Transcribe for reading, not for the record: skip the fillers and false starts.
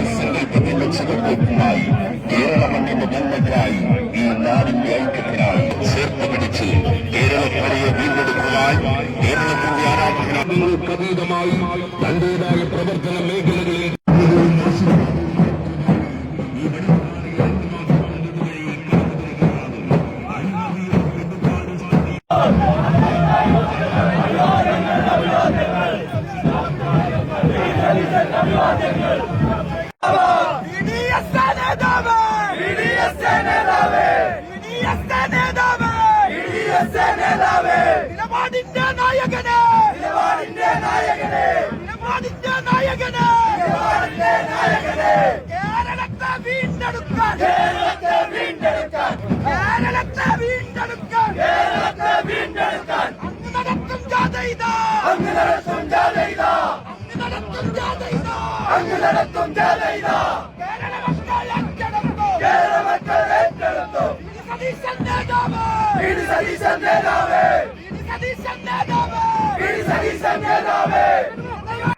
സങ്കല്പത്തിലക്ഷരമായി കേരള മണ്ണിന്റെ നന്മയ്ക്കായി ഈ നാടിന്റെ ഐക്യത്തിനായി ചേർത്ത് പിടിച്ച് കേരളക്കരയെ വീണ്ടെടുക്കുവാൻ കേരളത്തിന്റെ ആരാധകർക്കതീതമായി തന്റേതായ പ്രവർത്തന മേഖലകളിൽ നിലപാടിന്റെ നായകനെ കേരളത്തെ വീണ്ടെടുക്കാൻ അങ്ങ് നടത്തും ജാഥ ഇതാ കേരള മക്കൾ ഏറ്റെടുത്തു സതീശൻ നേതാവ്